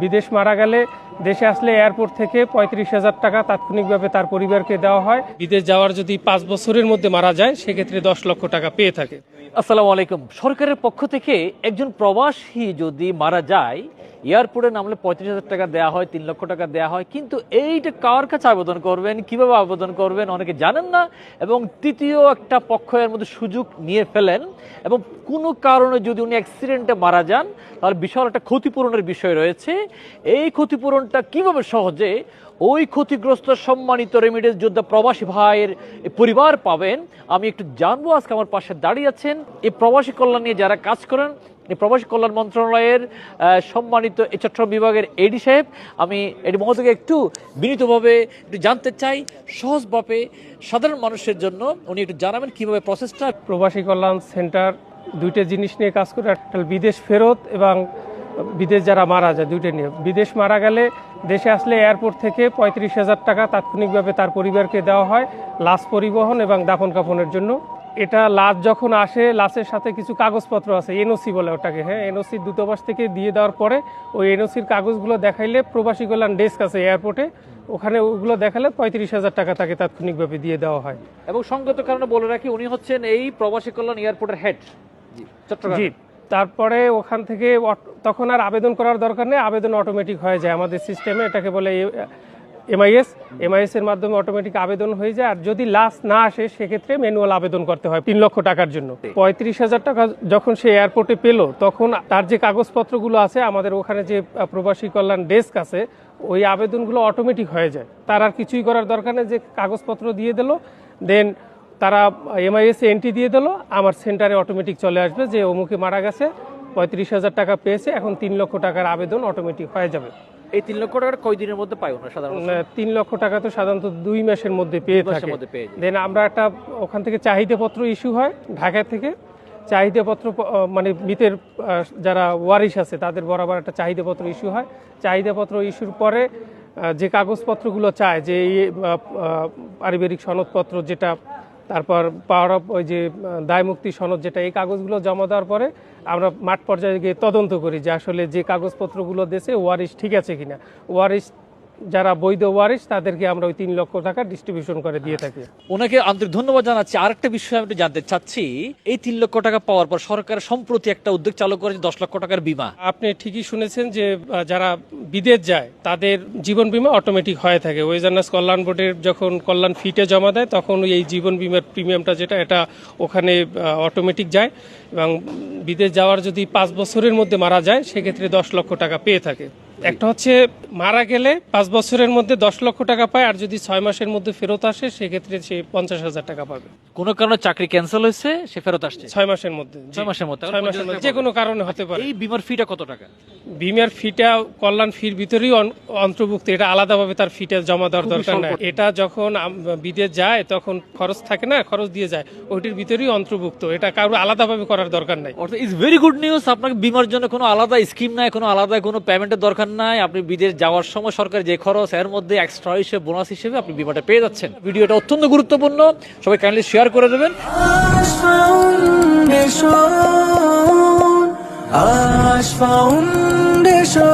বিদেশ মারা গেলে দেশে আসলে এয়ারপোর্ট থেকে 35,000 টাকা তাৎক্ষণিকভাবে তার পরিবারকে দেওয়া হয়। বিদেশ যাওয়ার যদি 5 বছরের মধ্যে মারা যায় সেক্ষেত্রে 10 লক্ষ টাকা পেয়ে থাকে। আসসালামু আলাইকুম। সরকারের পক্ষ থেকে একজন প্রবাসী যদি মারা যায় এয়ারপোর্টে নামলে 35,000 টাকা দেওয়া হয়, 3 লক্ষ টাকা দেওয়া হয়, কিন্তু এইটা কার কাছে আবেদন করবেন, কিভাবে আবেদন করবেন অনেকে জানেন না, এবং তৃতীয় একটা পক্ষ এর মধ্যে সুযোগ নিয়ে ফেলেন, এবং কোনো কারণে যদি উনি অ্যাক্সিডেন্টে মারা যান তাহলে বিশাল একটা ক্ষতিপূরণের বিষয় রয়েছে। এই ক্ষতিপূরণটা কিভাবে সহজে ওই ক্ষতিগ্রস্ত সম্মানিত রেমিডেন্স যোদ্ধা প্রবাসী ভাইয়ের পরিবার পাবেন আমি একটু জানবো। আজকে আমার পাশে দাঁড়িয়ে আছেন এই প্রবাসী কল্যাণ নিয়ে যারা কাজ করেন, এই প্রবাসী কল্যাণ মন্ত্রণালয়ের সম্মানিত এই চট্টগ্রাম বিভাগের এডি সাহেব। আমি এডি মহোদয়কে একটু বিনীতভাবে একটু জানতে চাই, সহজভাবে সাধারণ মানুষের জন্য উনি একটু জানাবেন কিভাবে প্রসেসটা। প্রবাসী কল্যাণ সেন্টার দুইটা জিনিস নিয়ে কাজ করে, একটা বিদেশ ফেরত এবং বিদেশ যারা মারা যায়, দুইটা নিয়ে। বিদেশ মারা গেলে দেশে আসলে এয়ারপোর্ট থেকে 35,000 টাকা তাৎক্ষণিকভাবে তার পরিবারকে দেওয়া হয় লাশ পরিবহন এবং দাফন কাফনের জন্য। এটা লাশ যখন আসে, লাশের সাথে কিছু কাগজপত্র আছে, এনওসি বলে ওটাকে, হ্যাঁ, এনওসি দূতাবাস থেকে দিয়ে দেওয়ার পরে ওই এনওসির কাগজগুলো দেখাইলে প্রবাসী কল্যাণ ডেস্ক আছে এয়ারপোর্টে, ওখানে ওগুলো দেখালে 35,000 টাকা তাকে তাৎক্ষণিকভাবে দিয়ে দেওয়া হয়। এবং সঙ্গত কারণে বলে রাখি উনি হচ্ছেন এই প্রবাসী কল্যাণ এয়ারপোর্টের হেড চট্টগ্রাম। জি, তারপরে ওখান থেকে তখন আর আবেদন করার দরকার নেই, আবেদন অটোমেটিক হয়ে যায় আমাদের সিস্টেমে, এটাকে বলে এমআইএস এর মাধ্যমে অটোমেটিক আবেদন হয়ে যায়। আর যদি লাশ না আসে সেক্ষেত্রে ম্যানুয়াল আবেদন করতে হয় 3 লক্ষ টাকার জন্য। 35,000 টাকা যখন সে এয়ারপোর্টে পেল তখন তার যে কাগজপত্রগুলো আছে আমাদের ওখানে যে প্রবাসী কল্যাণ ডেস্ক আছে, ওই আবেদনগুলো অটোমেটিক হয়ে যায়। তার আর কিছুই করার দরকার নেই, যে কাগজপত্র দিয়ে দিল, দেন তারা এমআইএস এন্ট্রি দিয়ে দিল, আমার সেন্টারে অটোমেটিক চলে আসবে যে অমুকে মারা গেছে, 35,000 টাকা পেয়েছে, এখন 3 লক্ষ টাকার আবেদন অটোমেটিক হয়ে যাবে। এই 3 লক্ষ টাকা কয় দিনের মধ্যে পাই ওরা সাধারণত? 3 লক্ষ টাকা তো সাধারণত 2 মাসের মধ্যে পেয়ে থাকে। দেন আমরা একটা ওখান থেকে চাহিদাপত্র ইস্যু হয় ঢাকা থেকে, চাহিদাপত্র মানে মৃতের যারা ওয়ারিশ আছে তাদের বরাবর একটা চাহিদাপত্র ইস্যু হয়। চাহিদাপত্র ইস্যুর পরে যে কাগজপত্রগুলো চায়, যে পারিবারিক সনদপত্র যেটা, তারপর পাওয়ার অফ ওই যে দায়মুক্তি সনদ যেটা, এই কাগজগুলো জমা দেওয়ার পরে আমরা মাঠ পর্যায়ে গিয়ে তদন্ত করি যে আসলে যে কাগজপত্রগুলো দেশে ওয়ারিশ ঠিক আছে কিনা। ওয়ারিশ যারা বৈধ ওয়ারিশ তাদেরকে আমরা ওই 3 লক্ষ টাকা ডিস্ট্রিবিউশন করে দিয়ে থাকি। ওনাকে আন্তরিক ধন্যবাদ জানাচ্ছি। আরেকটা বিষয় আমি একটু জানতে চাচ্ছি, এই 3 লক্ষ টাকা পাওয়ার পর সরকার সম্প্রতি একটা উদ্যোগ চালু করেছে 10 লক্ষ টাকার বীমা। আপনি ঠিকই শুনেছেন যে যারা বিদেশ যায় তাদের জীবন বীমা অটোমেটিক হয়ে থাকে। ওয়েজার্নাস কল্যাণ বোর্ডের যখন কল্যাণ ফিটে জমা দেয় তখন এই জীবন বীমার প্রিমিয়ামটা যেটা, এটা ওখানে অটোমেটিক যায়, এবং বিদেশ যাওয়ার যদি 5 বছরের মধ্যে মারা যায় সেক্ষেত্রে 10 লক্ষ টাকা পেয়ে থাকে। একটা হচ্ছে মারা গেলে 5 বছরের মধ্যে 10 লক্ষ টাকা পায়, আর যদি 6 মাসের মধ্যে ফেরত আসে সেক্ষেত্রে সে 50,000 টাকা পাবে। কোনো কারণে চাকরি ক্যান্সেল হয়েছে, সে ফেরত আসছে 6 মাসের মধ্যে। 6 মাসের মধ্যে যে কোনো কারণে হতে পারে। এই বীমার ফিটা কত টাকা? বীমার ফিটা কল্যাণ ফির ভিতরেই অন্তর্ভুক্ত, এটা আলাদাভাবে তার ফিটা জমা দেওয়ার দরকার নাই। এটা যখন বিদেশ যায় তখন খরচ থাকে না, খরচ দিয়ে যায়, ওইটির ভিতরেই অন্তর্ভুক্ত, এটা কারো আলাদাভাবে করার দরকার নাই। অর্থাৎ ইজ ভেরি গুড নিউজ। আপনাকে বীমার জন্য কোনো আলাদা স্কিম নাই, কোনো আলাদা কোনো পেমেন্টের দরকার নাই। আপনি বিদেশ যাওয়ার সময় সরকার যে খরচ এর মধ্যে এক্সট্রা হিসেবে বোনাস হিসেবে আপনি বীমাটা পেয়ে যাচ্ছেন। ভিডিওটা অত্যন্ত গুরুত্বপূর্ণ, সবাই কাইন্ডলি শেয়ার করে দেবেন। Ash Foundation